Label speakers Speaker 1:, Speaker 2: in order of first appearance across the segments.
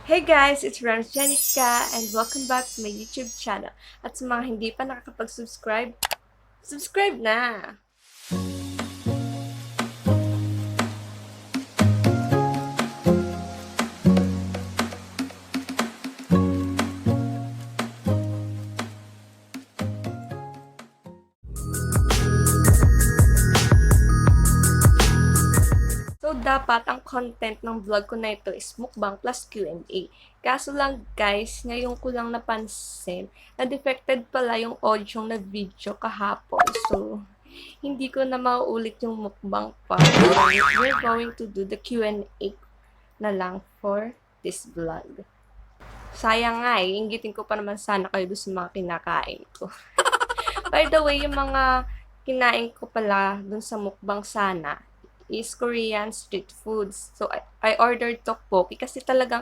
Speaker 1: Hey guys, it's Remzjenica and welcome back to my YouTube channel. At sa mga hindi pa nakakapag-subscribe, subscribe na! So, dapat ang content ng vlog ko na ito is mukbang plus Q&A. Kaso lang guys, ngayon ko lang napansin na defected pala yung audio na video kahapon. So, hindi ko na mauulit yung mukbang pa. We're going to do the Q&A na lang for this vlog. Sayang nga inggitin ko pa naman sana kayo doon sa mga kinakain ko. By the way, yung mga kinain ko pala doon sa mukbang sana is Korean street foods. So, I ordered tteokbokki kasi talagang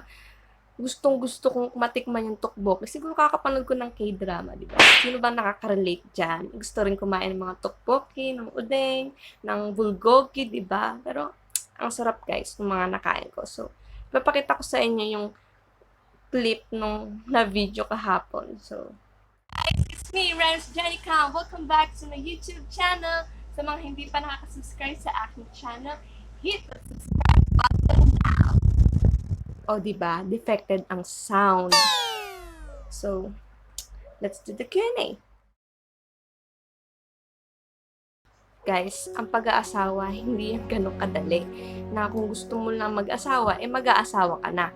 Speaker 1: gustong-gusto kong matikman yung tteokbokki. Siguro kakapanood ko ng K-drama, di ba? Sino ba nakaka-relate dyan? Gusto rin kumain ng mga tteokbokki, ng udeng, ng bulgogi, di ba? Pero, ang sarap guys, ng mga nakain ko. So, ipapakita ko sa inyo yung clip nung na video kahapon. So, guys, it's me, Remzjenica. Welcome back to my YouTube channel. Sa mga hindi pa nakaka-subscribe sa aking channel, hit the subscribe button now. O, diba? Defected ang sound. So, let's do the Q&A. Guys, ang pag-aasawa, hindi yan ganun kadali. Na kung gusto mo lang mag-asawa, mag-aasawa ka na.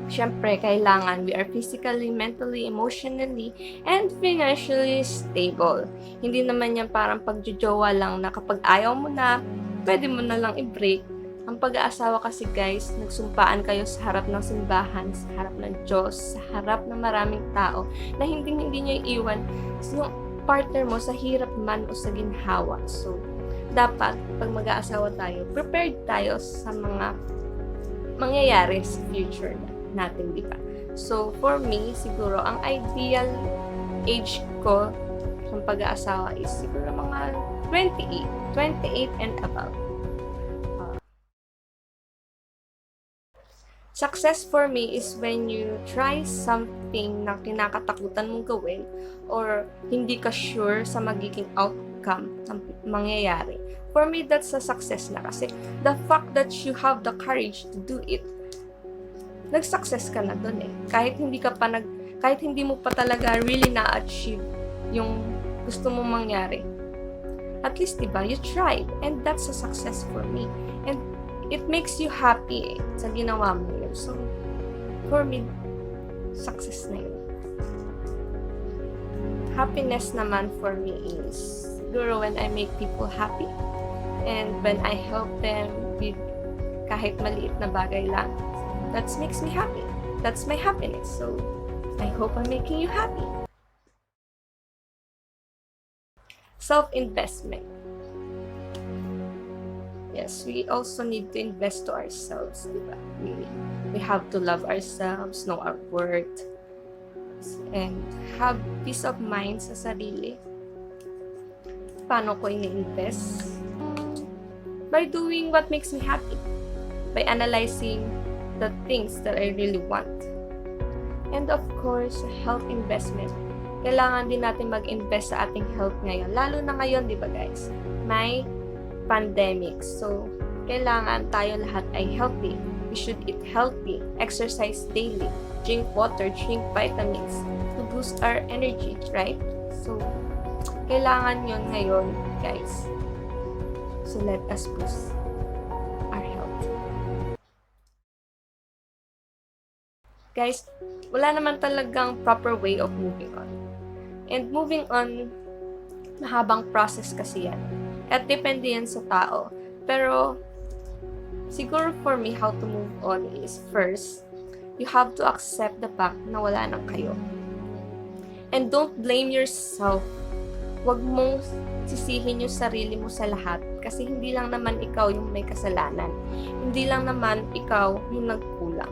Speaker 1: Siyempre, kailangan we are physically, mentally, emotionally, and financially stable. Hindi naman yan parang pagjojowa lang na kapag ayaw mo na, pwede mo na lang i-break. Ang pag-aasawa kasi guys, nagsumpaan kayo sa harap ng simbahan, sa harap ng Diyos, sa harap ng maraming tao, na hindi nyo iiwan yung partner mo sa hirap man o sa ginhawa. So, dapat, pag mag-aasawa tayo, prepared tayo sa mga mangyayari sa future natin, di ba? So, for me, siguro, ang ideal age ko sa pag-aasawa is siguro mga 28. 28 and above. Success for me is when you try something na kinakatakutan mong gawin or hindi ka sure sa magiging outcome ng mangyayari. For me, that's a success na kasi the fact that you have the courage to do it, nag-success ka na dun eh. Kahit hindi mo pa talaga really na-achieve yung gusto mong mangyari. At least, diba, you tried. And that's a success for me. And it makes you happy sa ginawa mo yun. So, for me, success na yun. Happiness naman for me is siguro when I make people happy and when I help them with kahit maliit na bagay lang. That makes me happy. That's my happiness. So, I hope I'm making you happy. Self-investment. Yes, we also need to invest to ourselves, diba? We have to love ourselves, know our worth, and have peace of mind sa sarili. Paano ko ini-invest? By doing what makes me happy. By analyzing the things that I really want. And of course, health investment. Kailangan din natin mag-invest sa ating health ngayon. Lalo na ngayon, di ba guys? May pandemic. So, kailangan tayo lahat ay healthy. We should eat healthy, exercise daily, drink water, drink vitamins to boost our energy, right? So, kailangan yon ngayon, guys. So, let us boost our health. Guys, wala naman talagang proper way of moving on. And moving on, mahabang process kasi yan. At depende yan sa tao. Pero, siguro for me, how to move on is first, you have to accept the fact na wala na kayo. And don't blame yourself. Huwag mong sisihin yung sarili mo sa lahat. Kasi hindi lang naman ikaw yung may kasalanan. Hindi lang naman ikaw yung nagkulang.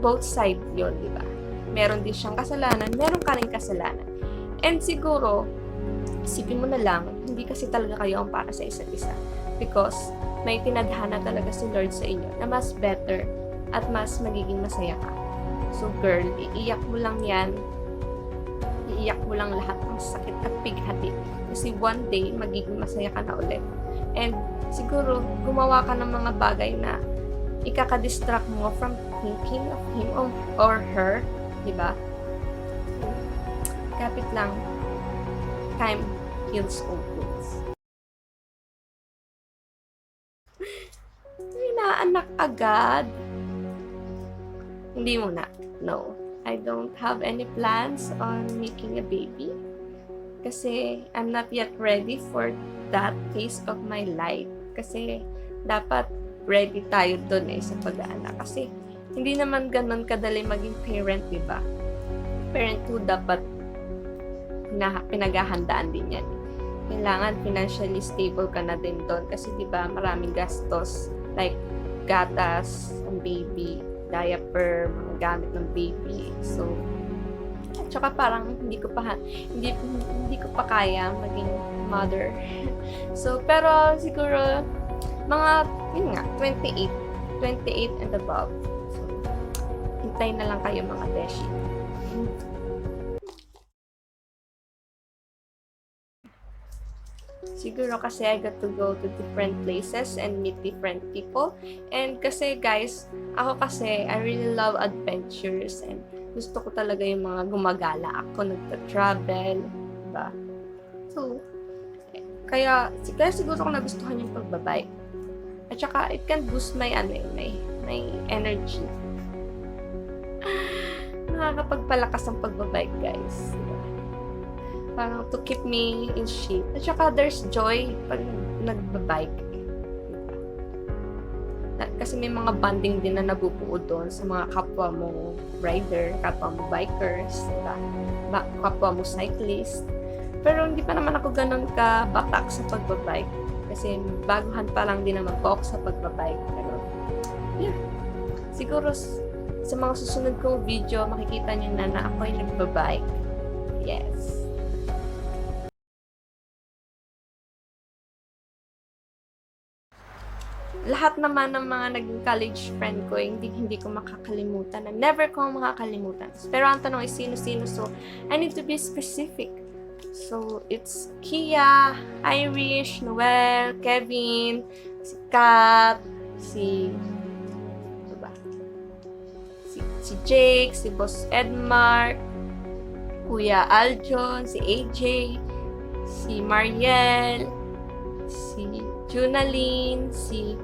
Speaker 1: Both side yun, di ba? Meron din siyang kasalanan, meron ka rin kasalanan. And siguro, isipin mo na lang, hindi kasi talaga kayo ang para sa isa't isa. Because, may tinadhana talaga si Lord sa inyo na mas better at mas magiging masaya ka. So girl, iiyak mo lang yan. Iiyak mo lang lahat ng sakit at bighati. Kasi one day, magiging masaya ka na ulit. And siguro, gumawa ka ng mga bagay na ikaka-distract mo from thinking of him or her. Diba? Kapit lang. Time heals all wounds. Inaanak agad. Hindi muna. No. I don't have any plans on making a baby. Kasi I'm not yet ready for that phase of my life. Kasi dapat ready tayo dun sa pag-aanak. Kasi hindi naman ganun kadali maging parent, diba? Parenthood dapat pinaghahandaan din yan. Kailangan financially stable ka na din doon. Kasi diba maraming gastos. Like gatas, ang baby, diaper, mga gamit ng baby. So, at saka parang hindi ko pa kaya maging mother. So, pero siguro mga yun nga 28 and above. So, hintay na lang kayo mga beshi. Siguro kasi I got to go to different places and meet different people. And kasi guys, ako kasi I really love adventures and gusto ko talaga yung mga gumagala ako, nagta-travel, diba? So, kaya siguro ko nagustuhan yung pagbabike. At saka it can boost my energy. Nakakapagpalakas ang pagbabike, guys. Diba? Parang to keep me in shape. At saka there's joy pag nagbabike. Kasi may mga bonding din na nabubuo doon sa mga kapwa mo rider, kapwa mo bikers, diba? Kapwa mo cyclist. Pero hindi pa naman ako ganun ka-batak sa pagbabike. Kasi baguhan pa lang din naman po ako sa pagbabike. Pero, yeah. Siguro sa mga susunod kong video, makikita nyo na ako ay nagbabike. Yes. Lahat naman ng mga naging college friend ko, hindi ko makakalimutan. Never ko makakalimutan. Pero ang tanong is sino-sino. So, I need to be specific. So, it's Kia, Irish, Noel, Kevin, si Kat, si Jake, si Boss Edmar, Kuya Aljon, si AJ, si Mariel, si Junaline, si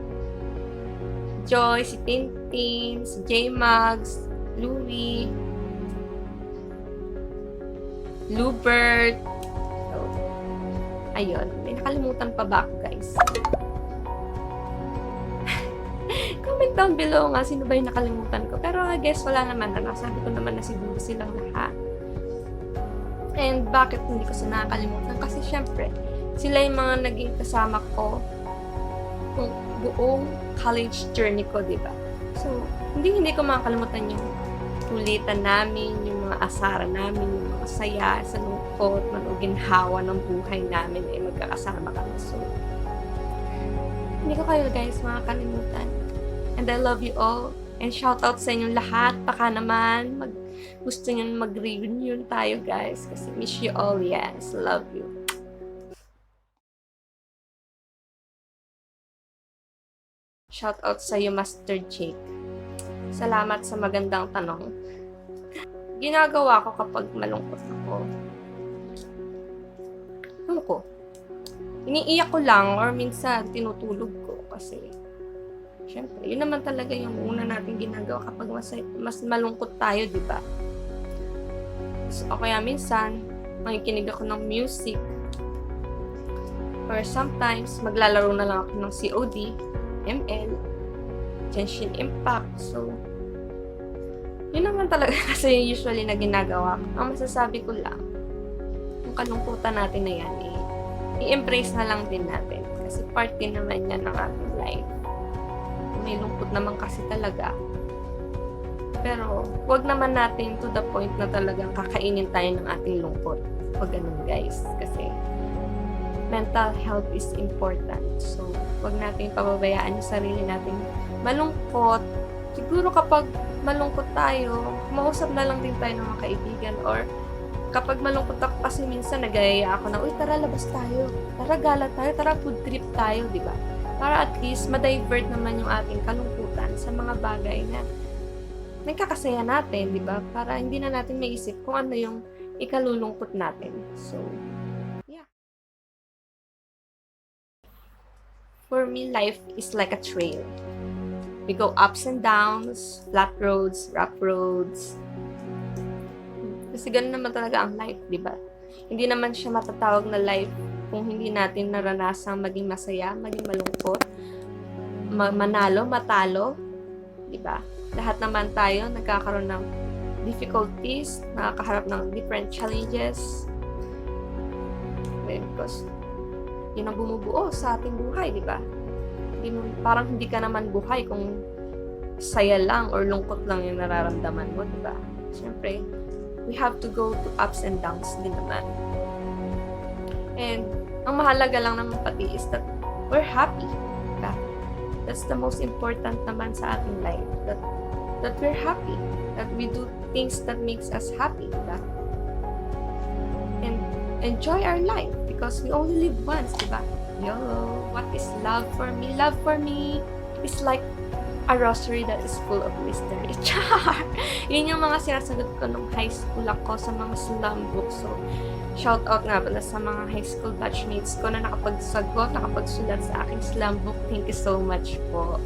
Speaker 1: Joy, si Tintin, si J-Mags, Louie, Lubert. So, ayun. May nakalimutan pa ba ako, guys? Comment down below nga sino ba yung nakalimutan ko. Pero I guess wala naman. Sabi ko naman na siguro silang lahat. And bakit hindi ko sila nakakalimutan? Kasi syempre, sila yung mga naging kasama ko kung buong college journey ko, diba? So, hindi ko makakalimutan yung kulitan namin, yung mga asaran namin, yung mga saya, sa lungkot, manuginhawa ng buhay namin ay magkakasama kami. So, hindi ko kayo guys makakalimutan. And I love you all. And shout out sa inyong lahat. Baka naman gusto nyo mag-reunion tayo guys. Kasi miss you all. Yes, love you. Shout out sa iyo, Master Jake. Salamat sa magandang tanong. Ginagawa ko kapag malungkot ako. Ano ko? Iniiyak ko lang or minsan tinutulog ko kasi syempre, yun naman talaga yung una natin ginagawa kapag mas malungkot tayo, di ba? So, o kaya minsan, makikinig ako ng music. Or sometimes, maglalaro na lang ako ng COD, ML, Genshin Impact. So, yun naman talaga kasi usually na ginagawa ko. Ang masasabi ko lang, yung kalungkutan natin na yan, i-embrace na lang din natin. Kasi part din naman yan ng ating life. May lungkot naman kasi talaga. Pero, wag naman natin to the point na talagang kakainin tayo ng ating lungkot. Wag ganun guys. Kasi, mental health is important. So, wag natin pababayaan yung sarili natin malungkot Siguro kapag malungkot tayo, kumausap na lang din tayo ng mga kaibigan, or kapag malungkot ako kasi minsan nag-aaya ako na, "Uy, tara labas tayo, tara gala tayo, tara food trip tayo," 'di ba? Para at least ma-divert naman yung ating kalungkutan sa mga bagay na nagkakasaya natin, 'di ba? Para hindi na natin maisip kung ano yung ikalulungkot natin. So, yeah. For me, life is like a trail. We go ups and downs, flat roads, rough roads. Kasi ganun naman talaga ang life, di ba? Hindi naman siya matatawag na life kung hindi natin naranasang maging masaya, maging malungkot, manalo, matalo, di ba? Lahat naman tayo nagkakaroon ng difficulties, nakakaharap ng different challenges. Because yun ang bumubuo sa ating buhay, di ba? Parang hindi ka naman buhay kung saya lang or lungkot lang yung nararamdaman mo, di ba? Siyempre, we have to go to ups and downs din naman. And ang mahalaga lang naman pati is that we're happy. Diba? That's the most important naman sa ating life. That we're happy. That we do things that makes us happy. Diba? And enjoy our life because we only live once, diba? Yo, what is love for me? Love for me is like a rosary that is full of mystery. Char! Yun yung mga sinasagot ko nung high school ako sa mga slam books. So, shout out nga pala sa mga high school batchmates ko na nakapagsulat sa aking slam book. Thank you so much po.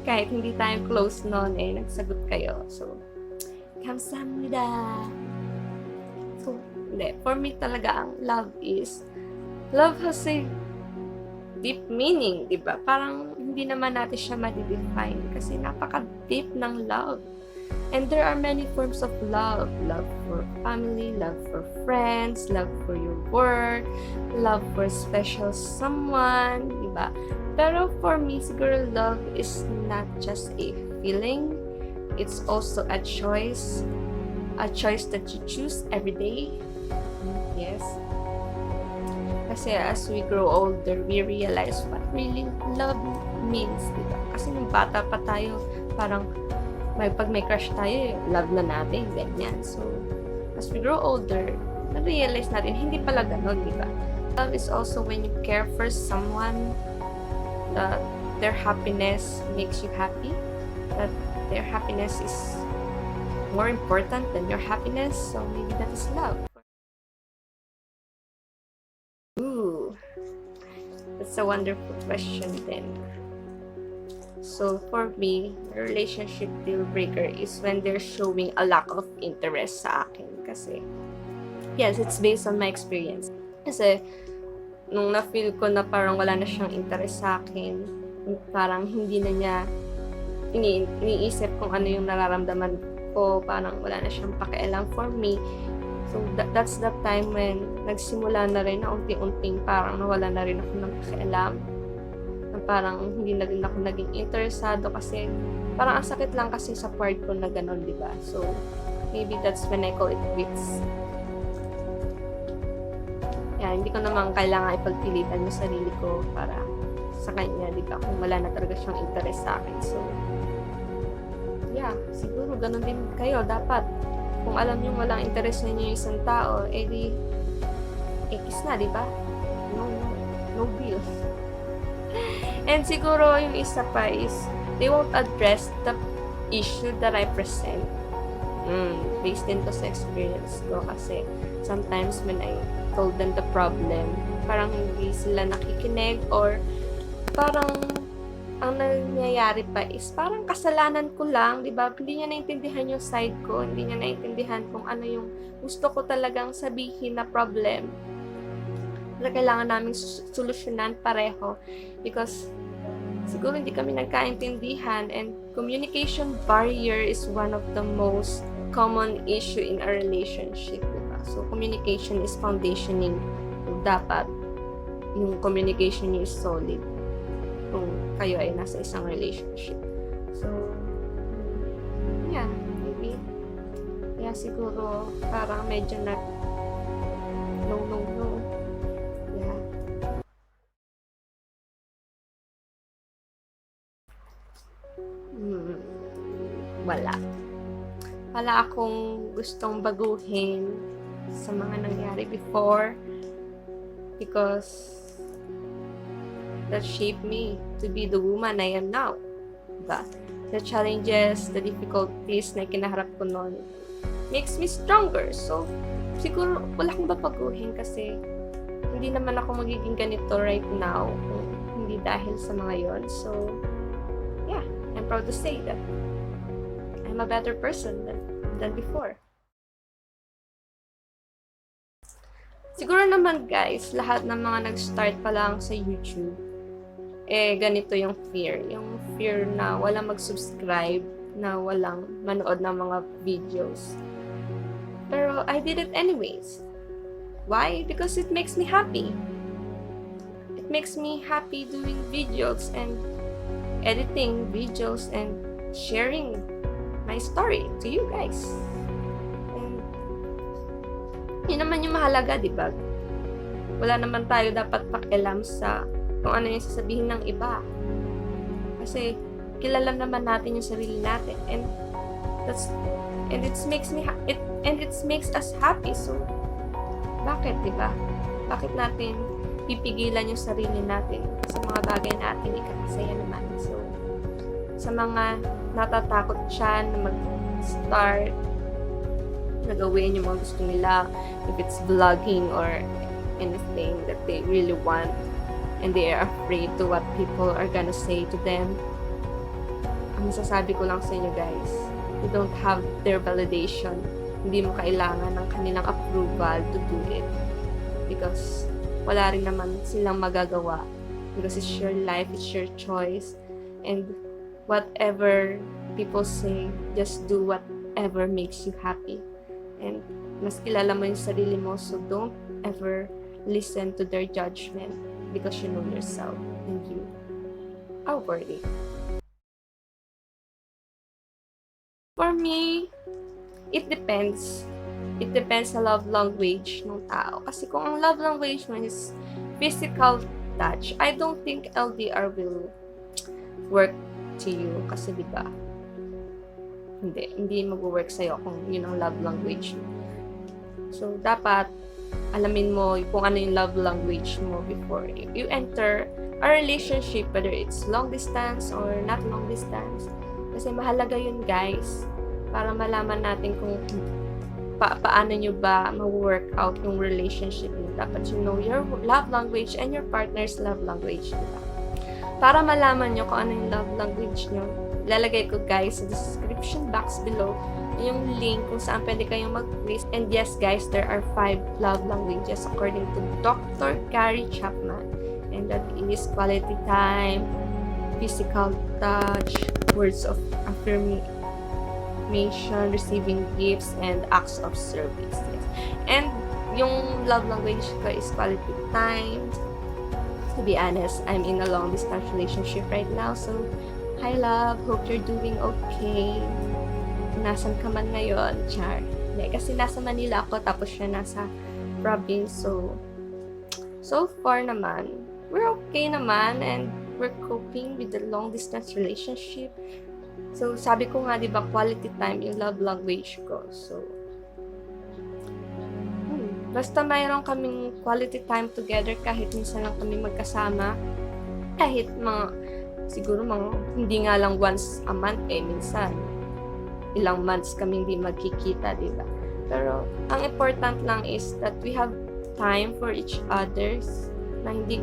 Speaker 1: Kahit hindi tayo close noon, nagsagot kayo. So, kamsahamnida. So, hindi. For me talaga, ang love has a deep meaning, di ba? Parang hindi naman natin siya ma-define kasi napaka-deep ng love. And there are many forms of love. Love for family, love for friends, love for your work, love for special someone, di ba? Pero for me, siguro love is not just a feeling. It's also a choice that you choose every day. Yes. Kasi as we grow older, we realize what really love means, diba? Kasi nung bata pa tayo, parang pag may crush tayo, love na natin, ganyan. So, as we grow older, na-realize natin, hindi pala ganun, diba? Love is also when you care for someone, that their happiness makes you happy, that their happiness is more important than your happiness, so maybe that is love. Ooh, that's a wonderful question then. So for me, a relationship deal breaker is when they're showing a lack of interest sa akin. Kasi, yes, it's based on my experience. Kasi, nung na-feel ko na parang wala na siyang interest sa akin, parang hindi na niya iniisip kung ano yung nararamdaman ko, parang wala na siyang pakialam for me. So, that's the time when nagsimula na rin na unti-unting parang nawala na rin ako ng pakialam. Na parang hindi na rin ako naging interesado kasi parang ang sakit lang kasi sa part ko na gano'n, di ba? So, maybe that's when I call it quits. Yeah, hindi ko naman kailangan ipagpilitan yung sarili ko para sa kanya, di ba? Kung wala na talaga siyang interest sa akin. So, yeah, siguro gano'n din kayo. Dapat kung alam nyo walang interest na nyo yung isang tao, di, ikis na, di ba? No deal. And siguro yung isa pa is, they won't address the issue that I present. Based din to sa experience ko kasi sometimes when I told them the problem, parang hindi sila nakikinig or parang ang nangyayari pa is parang kasalanan ko lang, di ba? Hindi niya naintindihan yung side ko, hindi niya naintindihan kung ano yung gusto ko talagang sabihin na problem. Na kailangan naming solusyonan pareho because siguro hindi kami nagkaintindihan and communication barrier is one of the most common issue in a relationship, di ba? So, communication is foundationing. Dapat yung communication niyo is solid kung kayo ay nasa isang relationship. So, yeah, maybe. Kaya siguro, parang medyo no. Yeah. wala. Wala akong gustong baguhin sa mga nangyari before because that shaped me to be the woman I am now. Diba? The challenges, the difficulties na kinaharap ko noon makes me stronger. So, siguro wala akong babaguhin kasi hindi naman ako magiging ganito right now kung hindi dahil sa mga yon. So, yeah, I'm proud to say that I'm a better person than before. Siguro naman guys, lahat ng mga nag-start pa lang sa YouTube, ganito yung fear. Yung fear na walang mag-subscribe, na walang manood ng mga videos. Pero I did it anyways. Why? Because it makes me happy. It makes me happy doing videos and editing videos and sharing my story to you guys. And yun naman yung mahalaga, diba? Wala naman tayo dapat pakialam sa kung ano yung sasabihin ng iba. Kasi kilala naman natin yung sarili natin, and it makes us happy. So bakit, diba? Bakit natin pipigilan yung sarili natin sa mga bagay natin ikakasaya naman? So sa mga natatakot siya na mag-start na gawin yung mga gusto nila, if it's vlogging or anything that they really want, and they are afraid to what people are gonna say to them, ang masasabi ko lang sa inyo guys, you don't have their validation. Hindi mo kailangan ng kanilang approval to do it. Because wala rin naman silang magagawa. Because it's your life, it's your choice. And whatever people say, just do whatever makes you happy. And mas kilala mo yung sarili mo, so don't ever listen to their judgment. Because you know yourself and you are worthy. For me, it depends. It depends sa love language ng tao. Kasi kung ang love language mo is physical touch, I don't think LDR will work to you. Kasi diba, hindi mag-work sa'yo kung yun ang love language mo. So, dapat alamin mo kung ano yung love language mo before you enter a relationship, whether it's long distance or not long distance. Kasi mahalaga yun guys, para malaman natin kung paano nyo ba ma-work out yung relationship nyo. Dapat you know your love language and your partner's love language. Diba? Para malaman nyo kung ano yung love language nyo, lalagay ko guys sa description box below yung link kung saan pwede kayong mag-quiz. And yes guys, there are 5 love languages according to Dr. Gary Chapman. And that is quality time, physical touch, words of affirmation, receiving gifts, and acts of service. Yes. And yung love language ko is quality time. To be honest, I'm in a long distance relationship right now. So, hi love, hope you're doing okay. Nasaan ka man ngayon, Char? Kasi nasa Manila ako, tapos siya nasa province. So far naman, we're okay naman, and we're coping with the long distance relationship. So, sabi ko nga, diba, quality time yung love language ko. So, basta mayroon kaming quality time together, kahit minsan lang kami magkasama, kahit siguro hindi nga lang once a month, minsan ilang months kami hindi magkikita, diba? Pero, ang important lang is that we have time for each others, na hindi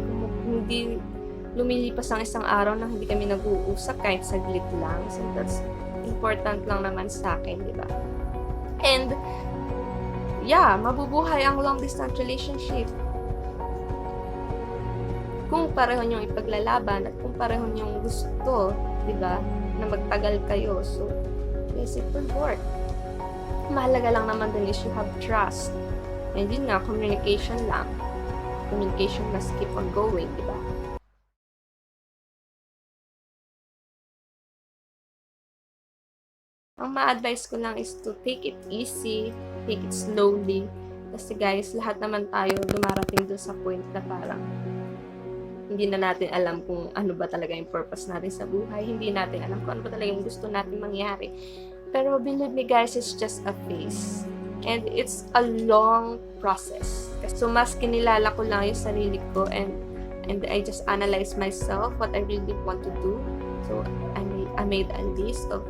Speaker 1: lumilipas ang isang araw na hindi kami nag-uusap kahit saglit lang. So, that's important lang naman sa akin, diba? And, yeah, mabubuhay ang long-distance relationship kung pareho niyong ipaglalaban at kung pareho niyong gusto, diba, na magtagal kayo. So, yes, it will work. Mahalaga lang naman din is you have trust. And yun nga, communication lang. Communication must keep on going, diba? Ang ma-advise ko lang is to take it easy, take it slowly. Kasi guys, lahat naman tayo dumarating doon sa point na parang hindi na natin alam kung ano ba talaga yung purpose natin sa buhay. Hindi natin alam kung ano ba talaga yung gusto natin mangyari. Pero believe me guys, it's just a phase. And it's a long process. So mas kinilala ko lang yung sarili ko and I just analyze myself, what I really want to do. So I made a list of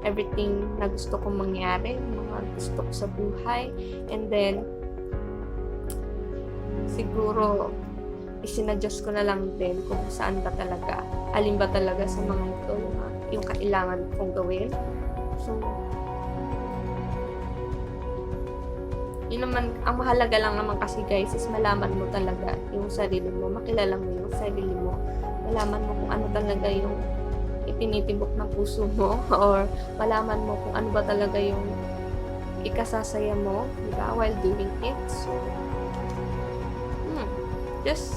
Speaker 1: everything na gusto kong mangyari, mga gusto ko sa buhay. And then, siguro, isinadjust ko na lang din kung saan ba talaga, alin ba talaga sa mga ito yung kailangan kong gawin. So, yun naman, ang mahalaga lang naman kasi guys is malaman mo talaga yung sarili mo, makilala mo yung sarili mo, malaman mo kung ano talaga yung itinitibok ng puso mo or malaman mo kung ano ba talaga yung ikasasaya mo, diba, while doing it. So, just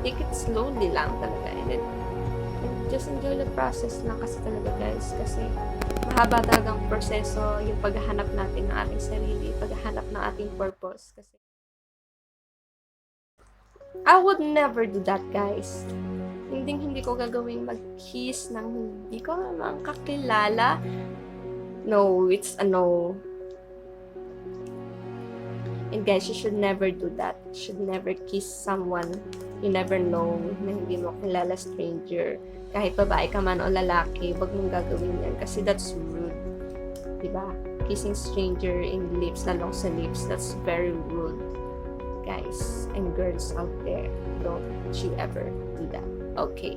Speaker 1: take it slowly lang talaga and just enjoy the process lang kasi talaga guys, kasi mahaba talagang proseso yung paghahanap natin ng ating sarili, paghahanap ng ating purpose. Kasi I would never do that guys. Hindi ko gagawin mag-kiss ng hindi ko naman kakilala. No, it's a no. And guys, you should never do that. You should never kiss someone you never know na hindi mo kilala, stranger. Kahit babae ka man o lalaki, wag mong gagawin yan kasi that's rude. Diba? Kissing stranger in lips, lalong sa lips, that's very rude. Guys and girls out there, don't you ever do that. Okay.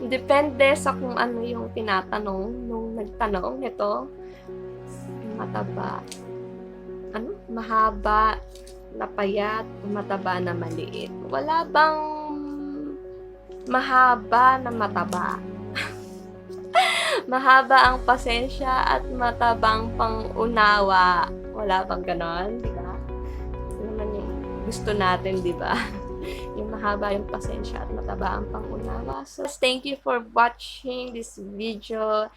Speaker 1: Depende sa kung ano yung tinatanong nung nagtanong nito. Mataba. Ano? Mahaba na payat, mataba na maliit. Wala bang mahaba na mataba? Mahaba ang pasensya at matabang pangunawa. Wala bang ganon? Diba? Ito naman yung gusto natin, diba? Yung mahaba yung pasensya at mataba ang pangunawa. So, thank you for watching this video.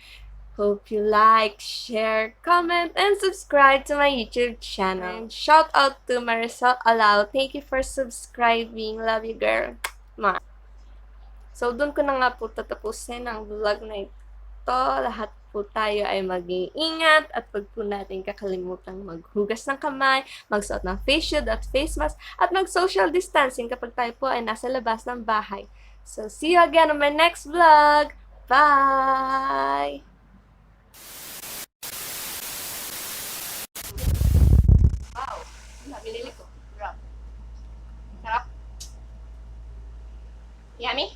Speaker 1: Hope you like, share, comment, and subscribe to my YouTube channel. And shout out to Marisol Alao. Thank you for subscribing. Love you, girl. So, dun ko na nga po tatapusin ang vlog na ito. Lahat po tayo ay mag-iingat at wag po natin kakalimutan maghugas ng kamay, magsuot ng face shield at face mask, at mag-social distancing kapag tayo po ay nasa labas ng bahay. So, see you again on my next vlog. Bye! Wow! Binili ko. Sarap. Yummy?